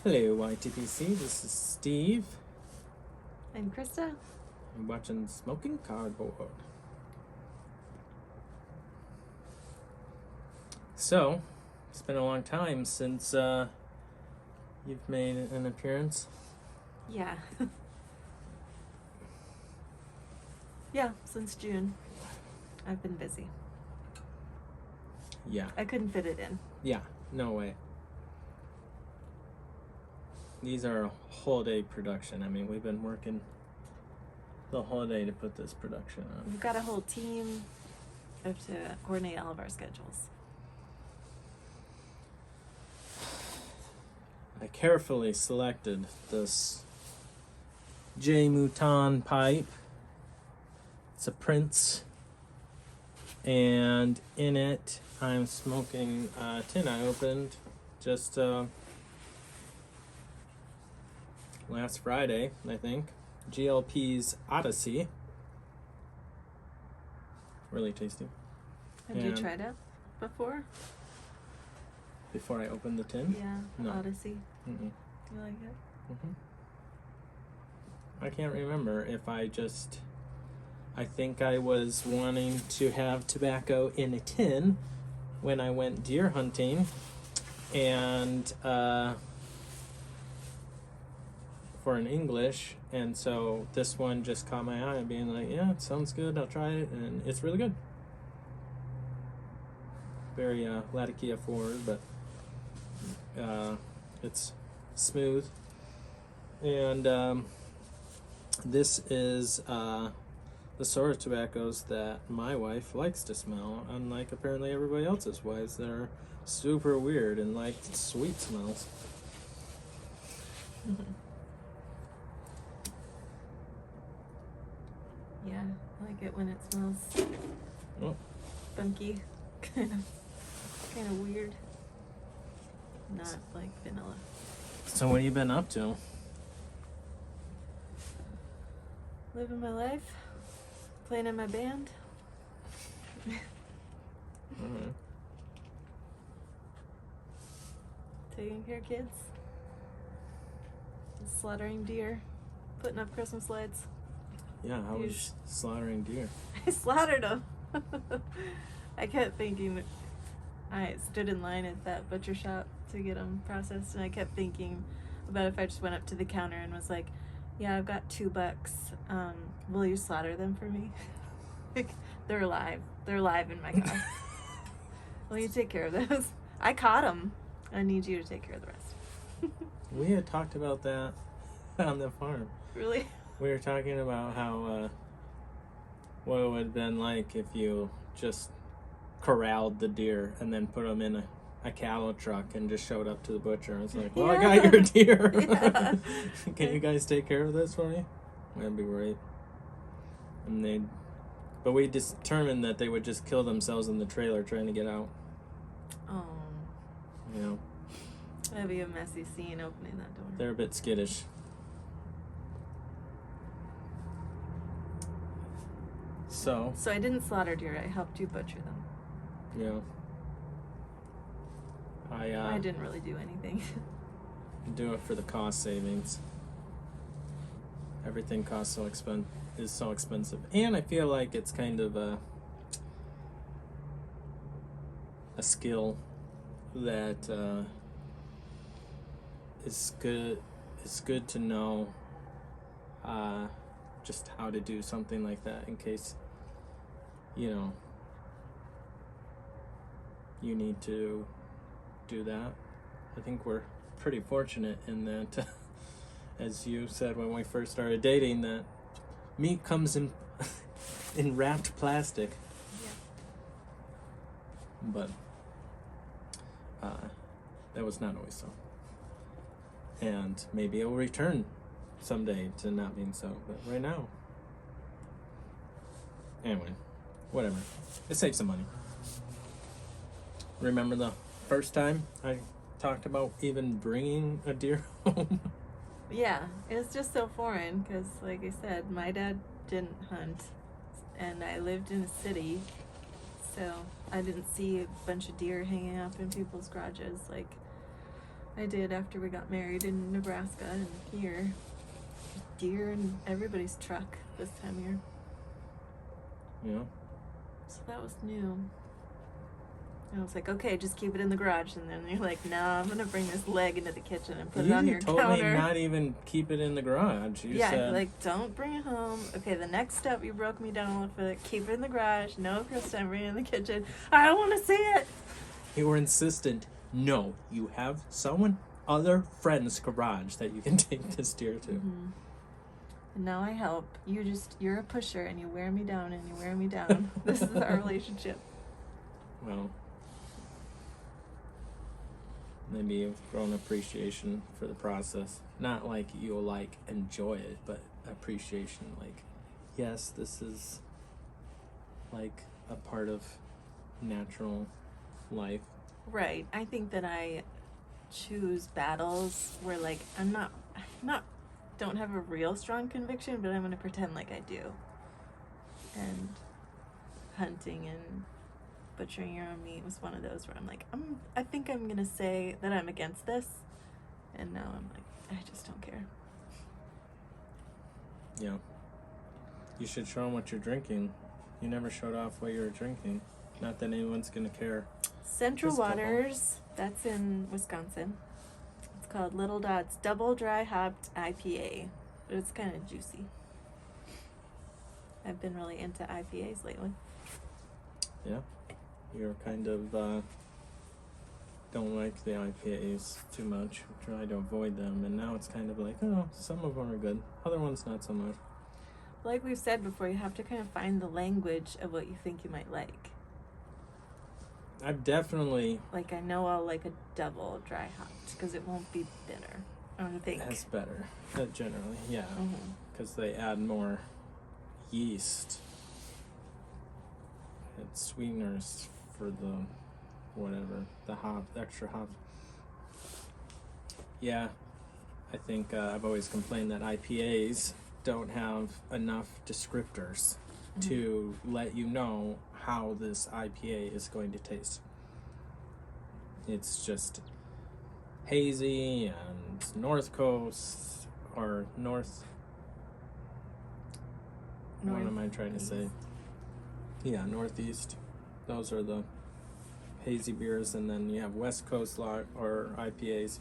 Hello, YTPC. This is Steve. And Krista. I'm watching Smoking Cardboard. So, it's been a long time since you've made an appearance. Yeah. Yeah, since June. I've been busy. Yeah. I couldn't fit it in. Yeah, no way. These are a whole day production. I mean, we've been working the whole day to put this production on. We've got a whole team. We have to coordinate all of our schedules. I carefully selected this J. Mouton pipe. It's a Prince. And in it, I'm smoking a tin I opened just last Friday, I think. GLP's Odyssey. Really tasty. Have you tried it before? Before I opened the tin? Yeah, No. Odyssey. Mm-mm. You like it? Mm-hmm. I can't remember if I think I was wanting to have tobacco in a tin when I went deer hunting, and for an English, and so this one just caught my eye, being like, yeah, it sounds good, I'll try it, and it's really good. Very Latakia forward, but it's smooth, and this is the sort of tobaccos that my wife likes to smell, unlike apparently everybody else's wives that are super weird and like sweet smells. Yeah, I like it when it smells funky, kind of weird. Not like vanilla. So what have you been up to? Living my life, playing in my band. Alright. Taking care of kids. Slaughtering deer. Putting up Christmas lights. Yeah, how was slaughtering deer? I slaughtered them. I kept thinking, I stood in line at that butcher shop to get them processed, and I kept thinking about if I just went up to the counter and was like, yeah, I've got $2. Will you slaughter them for me? They're alive. They're alive in my car. Will you take care of those? I caught them. I need you to take care of the rest. We had talked about that on the farm. Really? We were talking about how what it would have been like if you just corralled the deer and then put them in a cattle truck and just showed up to the butcher and was like, well, Yeah. I got your deer. Yeah. Can you guys take care of this for me? That'd be great. And but we determined that they would just kill themselves in the trailer trying to get out. Oh. You know, That'd be a messy scene opening that door. they're a bit skittish. So I didn't slaughter deer. I helped you butcher them. yeah. I didn't really do anything. Do it for the cost savings. Everything is so expensive, and I feel like it's kind of a skill that is good. It's good to know just how to do something like that in case you need to do that. I think we're pretty fortunate in that, as you said when we first started dating, that meat comes in in wrapped plastic. Yeah. But that was not always so. And maybe it will return someday to not being so, but right now. Anyway, whatever. It saves some money. Remember the first time I talked about even bringing a deer home? Yeah, it was just so foreign because, like I said, my dad didn't hunt, and I lived in a city, so I didn't see a bunch of deer hanging up in people's garages like I did after we got married in Nebraska, and here, deer in everybody's truck this time of year. Yeah. So that was new. I was like, okay, just keep it in the garage. And then you're like, no, I'm going to bring this leg into the kitchen and put it on your told counter. me not even keep it in the garage. You yeah, said, like, don't bring it home. Okay, the next step, you broke me down with it. Keep it in the garage. No, Krista, bring it in the kitchen. I don't want to see it. you were insistent. No, you have someone, other friend's garage that you can take this deer to. Mm-hmm. And now I help. You're a pusher, and you wear me down, and you wear me down. This is our relationship. Well, maybe you've grown appreciation for the process. Not like you'll like enjoy it, but appreciation. Like, yes, this is like a part of natural life. Right. I think that I choose battles where, like, I'm not don't have a real strong conviction, but I'm going to pretend like I do. And hunting and butchering your own meat was one of those where I'm like, I think I'm going to say that I'm against this. And now I'm like, I just don't care. Yeah. You should show them what you're drinking. You never showed off what you were drinking. Not that anyone's going to care. Central Just a couple. Waters, that's in Wisconsin. It's called Little Dots Double Dry Hopped IPA. But it's kind of juicy. I've been really into IPAs lately. Yeah. You're kind of, don't like the IPAs too much. Try to avoid them. And now it's kind of like, oh, some of them are good. Other ones not so much. Like we've said before, you have to kind of find the language of what you think you might like. I've definitely... Like, I know I'll like a double dry hopped because it won't be bitter, I don't think. That's better. Generally, yeah. Mm-hmm. Because they add more yeast. It's sweeteners for the whatever, the hop, extra hop. Yeah, I think I've always complained that IPAs don't have enough descriptors to let you know how this IPA is going to taste. It's just hazy and North Coast or North. What am I trying to say? Yeah, Northeast. Those are the hazy beers, and then you have West Coast or IPAs.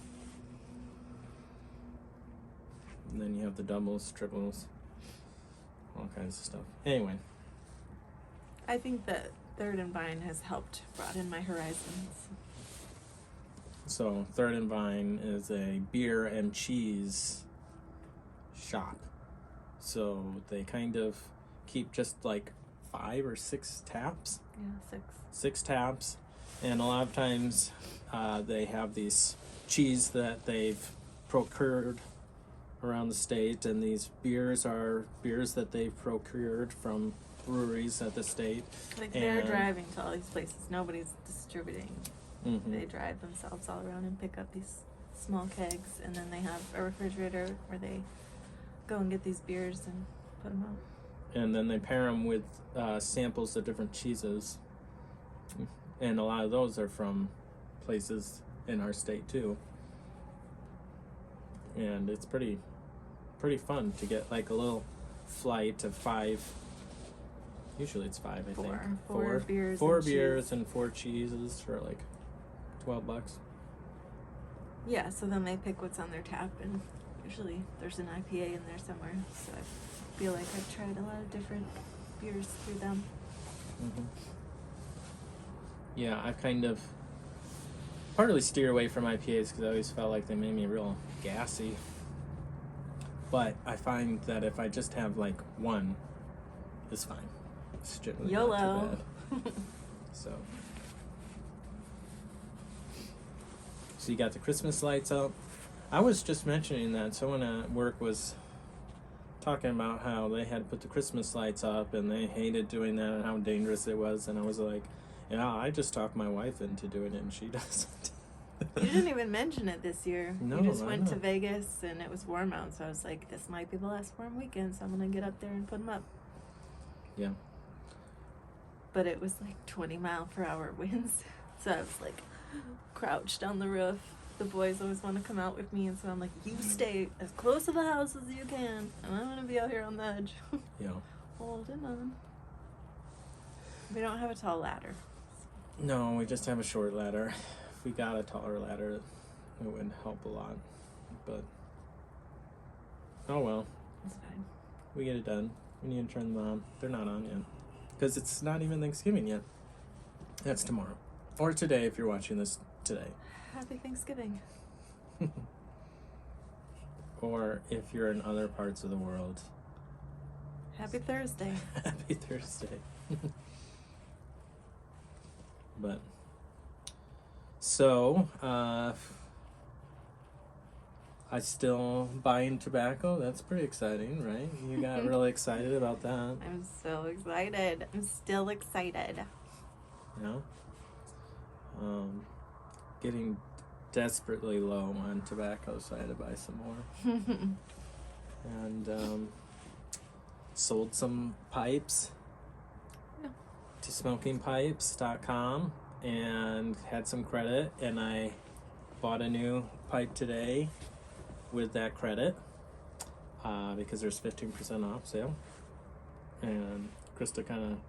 And then you have the doubles, triples, all kinds of stuff. Anyway. I think that Third and Vine has helped broaden my horizons. So Third and Vine is a beer and cheese shop. So they kind of keep just like 5 or 6 taps. Yeah, 6. 6 taps. And a lot of times they have these cheese that they've procured around the state, and these beers are beers that they've procured from breweries at the state. Like, they're driving to all these places. Nobody's distributing. Mm-hmm. They drive themselves all around and pick up these small kegs, and then they have a refrigerator where they go and get these beers and put them out. And then they pair them with samples of different cheeses. And a lot of those are from places in our state too. And it's pretty fun to get like a little flight of 5. Usually it's 5, I think. 4 beers. 4 and beers cheese. and 4 cheeses for like $12. Yeah, so then they pick what's on their tap, and usually there's an IPA in there somewhere. So I feel like I've tried a lot of different beers through them. Mm-hmm. Yeah, I kind of partly steer away from IPAs because I always felt like they made me real gassy. But I find that if I just have like one, it's fine. It's generally YOLO. not too bad. So you got the Christmas lights up. I was just mentioning that someone at work was talking about how they had put the Christmas lights up and they hated doing that and how dangerous it was, and I was like, yeah, I just talked my wife into doing it and she doesn't. You didn't even mention it this year. No, you just I went know. to Vegas and it was warm out, so I was like, this might be the last warm weekend, so I'm gonna get up there and put them up. Yeah. But it was like 20-mile-per-hour winds, so I was like crouched on the roof the boys always want to come out with me, and so I'm like, you stay as close to the house as you can, and I'm gonna be out here on the edge. Yeah. Holding on. We don't have a tall ladder. No, we just have a short ladder. If we got a taller ladder, it would help a lot. But oh well, It's fine. we get it done. We need to turn them on. They're not on yet because it's not even Thanksgiving yet. That's tomorrow or today if you're watching this today. Happy Thanksgiving. Or if you're in other parts of the world. Happy Thursday. Happy Thursday. But so I still buying tobacco. That's pretty exciting, right? You got really excited about that. I'm so excited. I'm still excited. You know? Getting desperately low on tobacco, so I had to buy some more. And sold some pipes to smokingpipes.com and had some credit, and I bought a new pipe today with that credit because there's 15% off sale, and Krista kind of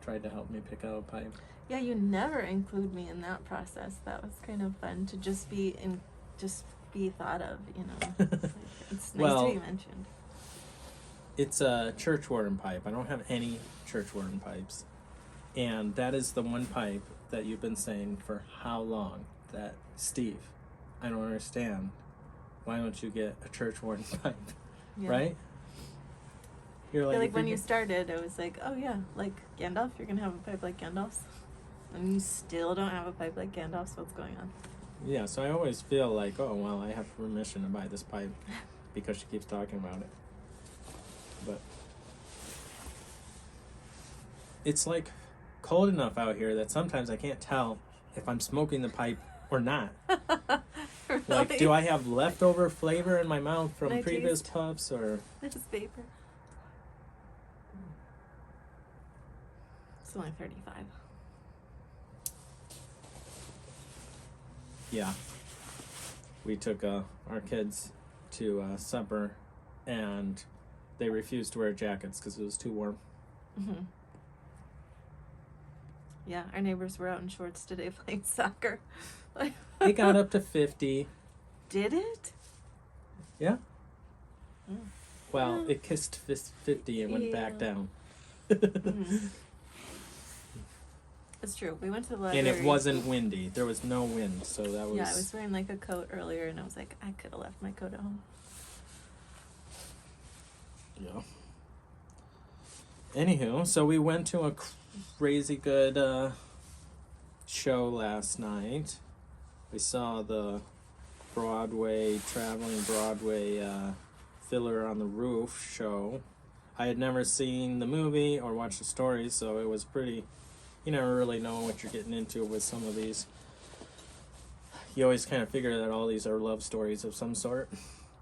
tried to help me pick out a pipe. Yeah, you never include me in that process. That was kind of fun to just be thought of, you know. It's nice Well, to be mentioned. It's a church warden pipe. I don't have any church warden pipes. And that is the one pipe that you've been saying for how long that, Steve, I don't understand. Why don't you get a church warden pipe? Yeah. Right? You're I like, feel like when you started, I was like, oh yeah, like Gandalf, you're going to have a pipe like Gandalf's. And you still don't have a pipe like Gandalf's. What's going on? yeah, so I always feel like, oh, well, I have permission to buy this pipe because she keeps talking about it. But it's like cold enough out here that sometimes I can't tell if I'm smoking the pipe or not. Really? Like, do I have leftover flavor in my mouth from Can I previous taste? puffs, or This is paper. It's only 35. yeah. We took our kids to supper, and they refused to wear jackets because it was too warm. Mm-hmm. Yeah, our neighbors were out in shorts today playing soccer. It got up to 50. Did it? Yeah. Mm. Well, it kissed 50 and went back Yeah. down. Mm. It's true. We went to the library. And it wasn't windy. There was no wind, so that was... Yeah, I was wearing like a coat earlier, and I was like, I could have left my coat at home. Yeah. Anywho, so we went to a crazy good show last night. We saw the traveling Broadway Fiddler on the Roof show. I had never seen the movie or watched the story, so it was pretty... You never really know what you're getting into with some of these. You always kind of figure that all these are love stories of some sort,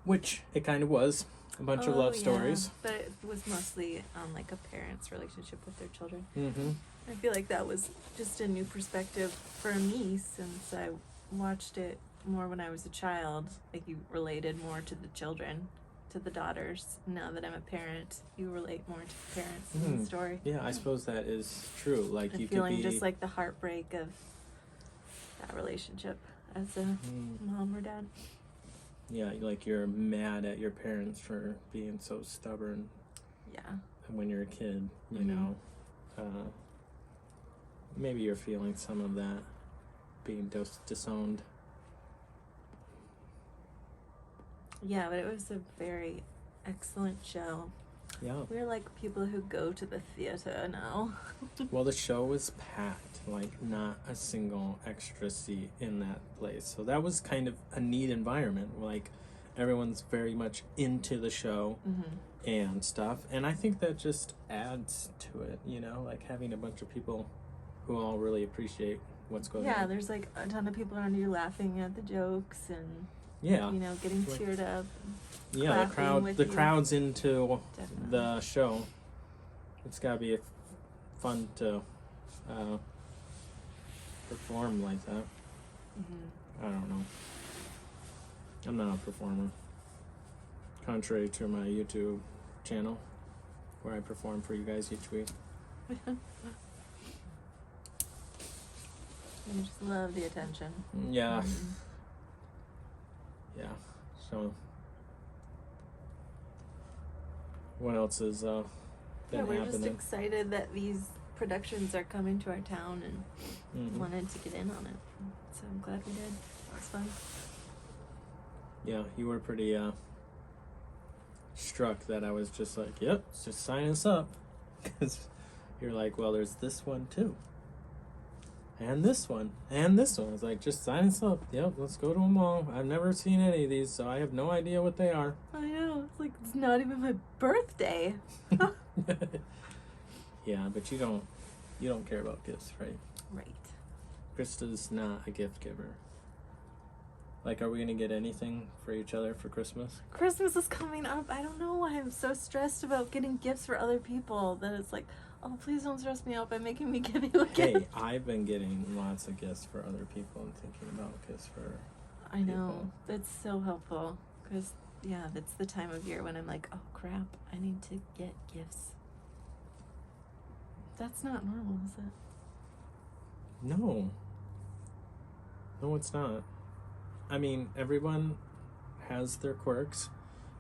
which it kind of was. A bunch of love stories. But it was mostly on like a parent's relationship with their children. Mm-hmm. I feel like that was just a new perspective for me since I watched it more when I was a child. Like you related more to the children, to the daughters. Now that I'm a parent, you relate more to the parents in the story. Yeah, I suppose that is true. Like And you feeling could be just like the heartbreak of that relationship as a mom or dad. Yeah, like you're mad at your parents for being so stubborn. Yeah. When you're a kid, you know, maybe you're feeling some of that, being disowned. Yeah, but it was a very excellent show. Yeah. We're like people who go to the theater now. Well, the show was packed, like not a single extra seat in that place. So that was kind of a neat environment. Like everyone's very much into the show and stuff. And I think that just adds to it, you know, like having a bunch of people who all really appreciate what's going on. Yeah, there's like a ton of people around you laughing at the jokes and Yeah. you know, getting cheered up. Yeah, the crowd's into Definitely. the show. It's gotta be fun to perform like that. I don't know. I'm not a performer. Contrary to my YouTube channel, where I perform for you guys each week. I just love the attention. Yeah. Yeah. So, what else is been We're happening? just excited that these productions are coming to our town and wanted to get in on it. So I'm glad we did. It was fun. Yeah, you were pretty struck that I was just like, yep, just sign us up. Because you're like, well, there's this one too. And this one. And this one. It's like, just sign us up. Yep, let's go to them all. I've never seen any of these, so I have no idea what they are. I know. It's like, it's not even my birthday. Yeah, but you don't care about gifts, right? Right. Krista's not a gift giver. Like, are we gonna get anything for each other for Christmas? Christmas is coming up. I don't know why I'm so stressed about getting gifts for other people that it's like, oh, please don't stress me out by making me give you a gift. Hey, I've been getting lots of gifts for other people and thinking about gifts for I know. people. That's so helpful. Because, yeah, that's the time of year when I'm like, oh, crap, I need to get gifts. That's not normal, is it? No. No, it's not. I mean, everyone has their quirks.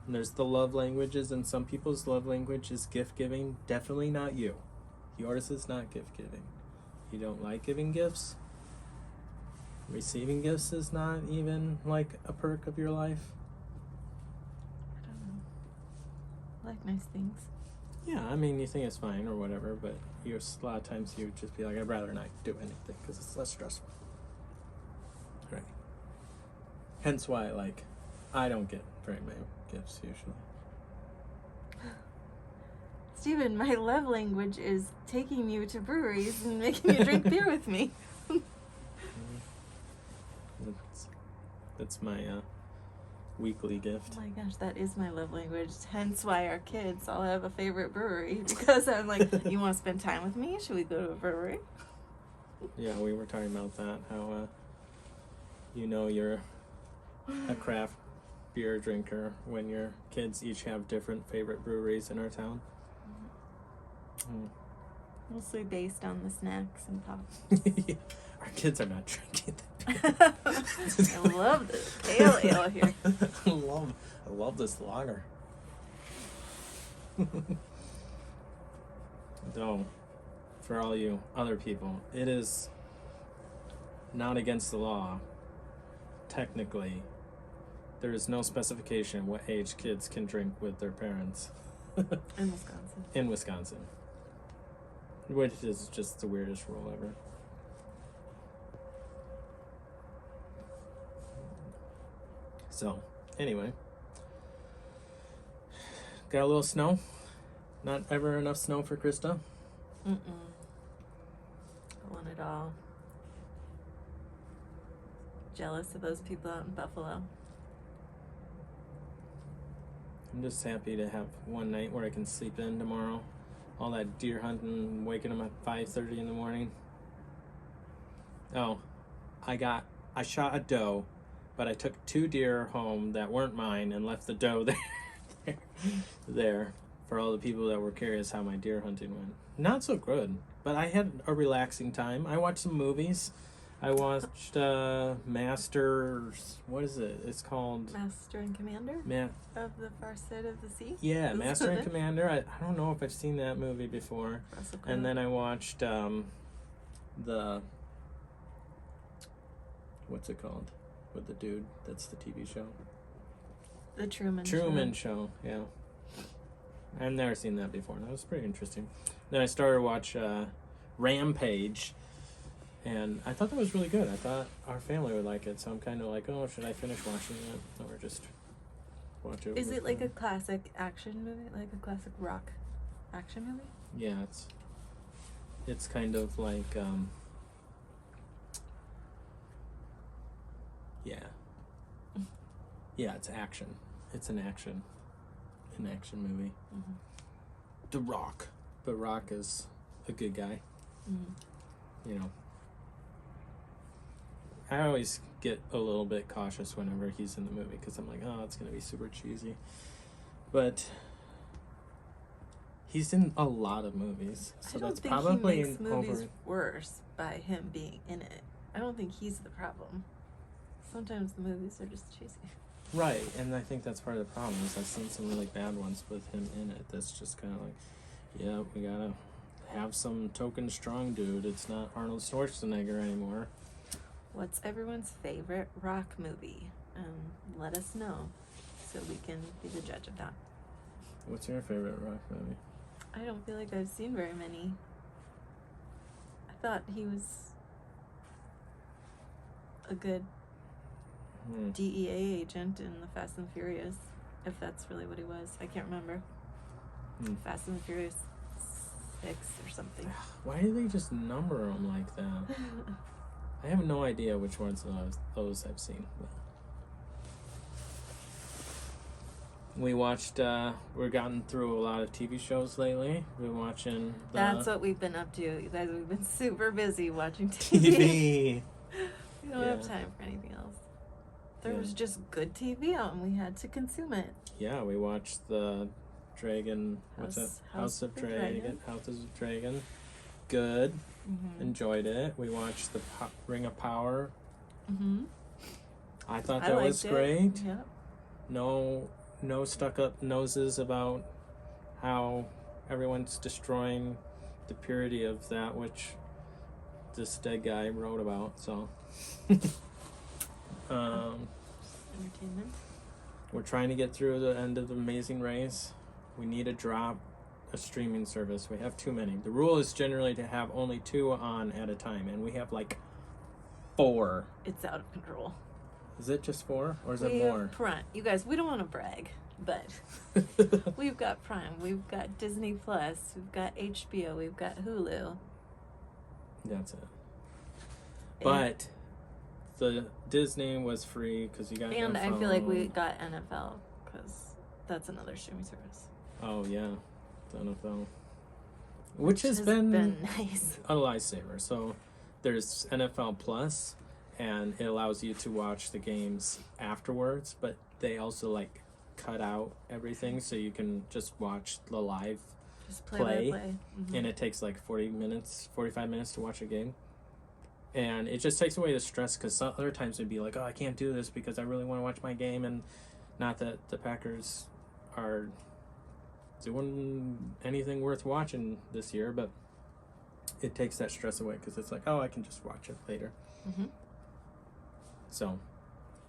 And there's the love languages, and some people's love language is gift giving. Definitely not you. Yours is not gift giving. You don't like giving gifts. Receiving gifts is not even like a perk of your life. I don't know. I like nice things. Yeah, I mean, you think it's fine or whatever, but a lot of times you just be like, I'd rather not do anything because it's less stressful. Right. Hence why, like, I don't get very many gifts usually. Steven, my love language is taking you to breweries and making you drink beer with me. That's my weekly gift. Oh my gosh, that is my love language. Hence why our kids all have a favorite brewery. Because I'm like, you want to spend time with me? Should we go to a brewery? Yeah, we were talking about that. How, you're a craft beer drinker when your kids each have different favorite breweries in our town. Mostly based on the snacks and pop. Our kids are not drinking that. I love this pale ale here. I love this lager. Though, for all you other people, it is not against the law. Technically, there is no specification what age kids can drink with their parents. In Wisconsin. In Wisconsin. Which is just the weirdest rule ever. So, anyway. Got a little snow. Not ever enough snow for Krista. I want it all. Jealous of those people out in Buffalo. I'm just happy to have one night where I can sleep in tomorrow. All that deer hunting, waking up at 5:30 in the morning. Oh, I shot a doe, but I took 2 deer home that weren't mine and left the doe there for all the people that were curious how my deer hunting went. Not so good, but I had a relaxing time. I watched some movies. I watched Masters. What is it? It's called Master and Commander of the Far Side of the Sea. Yeah, Master and Commander. I don't know if I've seen that movie before. And then I watched the what's it called? With the dude that's the TV show. The Truman Show. Yeah. I've never seen that before. That was pretty interesting. Then I started to watch Rampage. And I thought that was really good. I thought our family would like it, so I'm kind of like, oh, should I finish watching it or just watch it? Is it like a classic action movie, like a classic rock action movie? Yeah, it's kind of like yeah, it's action. It's an action movie. Mm-hmm. The Rock, but Rock is a good guy. Mm-hmm. You know. I always get a little bit cautious whenever he's in the movie because I'm like, oh, it's gonna be super cheesy. But he's in a lot of movies, so I don't that's think probably he makes movies over. worse by him being in it. I don't think he's the problem. Sometimes the movies are just cheesy. Right, and I think that's part of the problem is I've seen some really bad ones with him in it. That's just kind of like, yeah, we gotta have some token strong dude. It's not Arnold Schwarzenegger anymore. What's everyone's favorite rock movie? Let us know so we can be the judge of that. What's your favorite rock movie? I don't feel like I've seen very many. I thought he was a good DEA agent in the Fast and Furious, if that's really what he was. I can't remember. Fast and Furious 6 or something. Why do they just number them like that? I have no idea which ones of those I've seen. We watched, we've gotten through a lot of TV shows lately. We're watching That's what we've been up to. You guys, we've been super busy watching TV. We don't have time for anything else. There was just good TV out and we had to consume it. Yeah, we watched the Dragon, House of Dragon. Good. Enjoyed it. We watched the Ring of Power. I thought that was great. Yep. No stuck up noses about how everyone's destroying the purity of that which this dead guy wrote about. So entertainment. We're trying to get through the end of the Amazing Race. We need to drop a streaming service. We have too many. The rule is generally to have only 2 on at a time, and we have like 4. It's out of control. Is it just 4, or is it more? Prime. You guys, we don't want to brag, but we've got Prime, we've got Disney Plus, we've got HBO, we've got Hulu. That's it. But the Disney was free because you got. And I feel like we got NFL because that's another streaming service. Oh yeah, the NFL, which has been nice. A lifesaver. So there's NFL Plus, and it allows you to watch the games afterwards, but they also like cut out everything so you can just watch the live play. And it takes like 45 minutes to watch a game. And it just takes away the stress because other times it'd be like, oh, I can't do this because I really want to watch my game. And not that the Packers are doing anything worth watching this year, but it takes that stress away because it's like, oh, I can just watch it later. So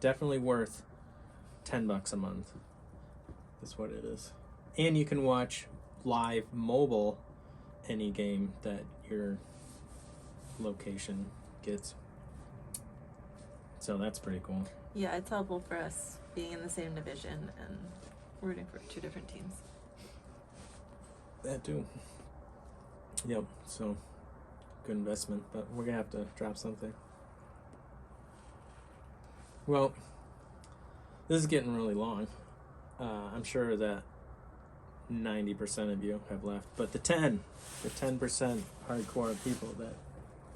definitely worth $10 a month. That's what it is. And you can watch live mobile any game that your location gets. So that's pretty cool. Yeah, it's helpful for us being in the same division and rooting for 2 different teams. That too. Yep, so good investment, but we're gonna have to drop something. Well, this is getting really long. I'm sure that 90% of you have left, but the 10% hardcore people that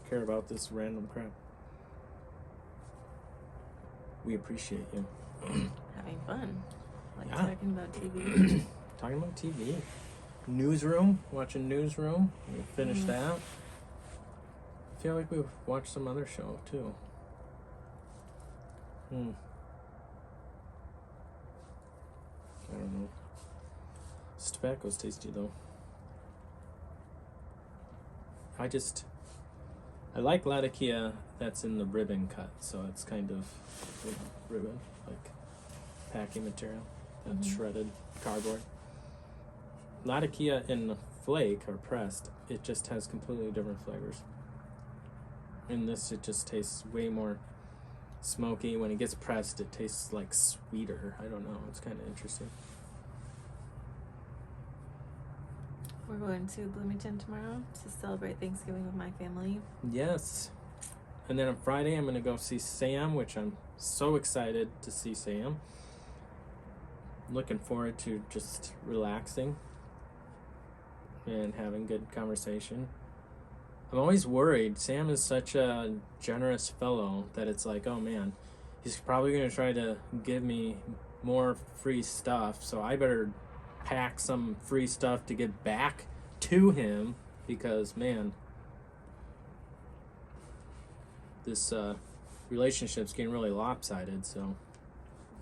care about this random crap, we appreciate you. Having fun. Like Yeah. talking about TV. Talking about TV. Newsroom, watching Newsroom. We finished that. I feel like we've watched some other show too. I don't know. This tobacco's tasty though. I like Latakia that's in the ribbon cut, so it's kind of ribbon, like packing material, that's shredded cardboard. Latakia in the flake or pressed, it just has completely different flavors. In this, it just tastes way more smoky. When it gets pressed, it tastes like sweeter. I don't know. It's kind of interesting. We're going to Bloomington tomorrow to celebrate Thanksgiving with my family. Yes. And then on Friday, I'm going to go see Sam, which I'm so excited to see Sam. Looking forward to just relaxing and having good conversation. I'm always worried. Sam is such a generous fellow that it's like, oh man, he's probably going to try to give me more free stuff, so I better pack some free stuff to get back to him because, man, this relationship's getting really lopsided, so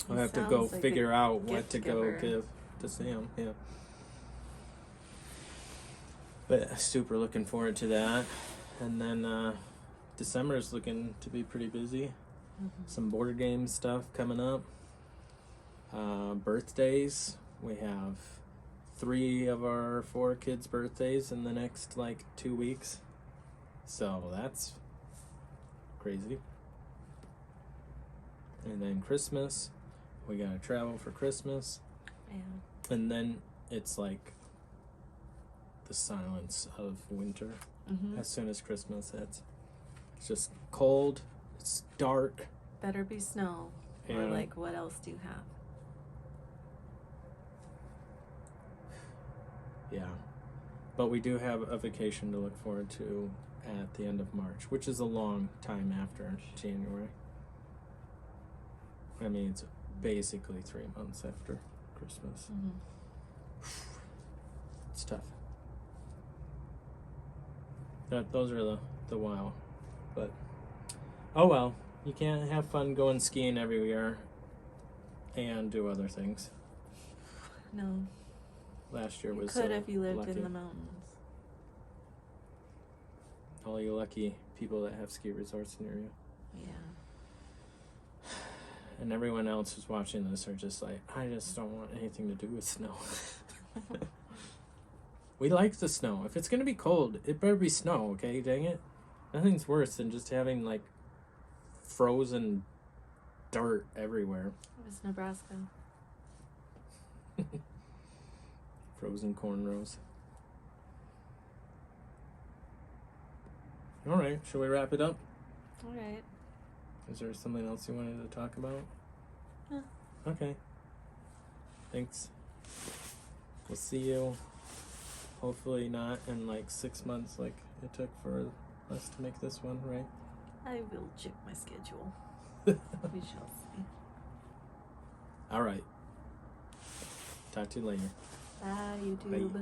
I'll have to go Sounds like figure a out what gift to go giver. give to Sam. Yeah. But super looking forward to that. And then December's looking to be pretty busy. Some board game stuff coming up. Birthdays. We have 3 of our 4 kids' birthdays in the next 2 weeks. So that's crazy. And then Christmas. We gotta travel for Christmas. Yeah. And then it's like the silence of winter as soon as Christmas hits. It's just cold, it's dark. Better be snow. Or And what else do you have? yeah. But we do have a vacation to look forward to at the end of March, which is a long time after January. I mean, it's basically 3 months after Christmas. It's tough. Those are the wow. But, oh well. You can't have fun going skiing every year and do other things. No. Last year You was could if you lived lucky. in the mountains. All you lucky people that have ski resorts near you. Yeah. And everyone else who's watching this are just like, I just don't want anything to do with snow. We like the snow. If it's going to be cold, it better be snow, okay? Dang it. Nothing's worse than just having, frozen dirt everywhere. It was Nebraska. Frozen cornrows. All right. Shall we wrap it up? All right. Is there something else you wanted to talk about? No. Okay. Thanks. We'll see you. Hopefully not in 6 months like it took for us to make this one, right? I will check my schedule. We shall see. All right. Talk to you later. Bye, YouTube. Bye.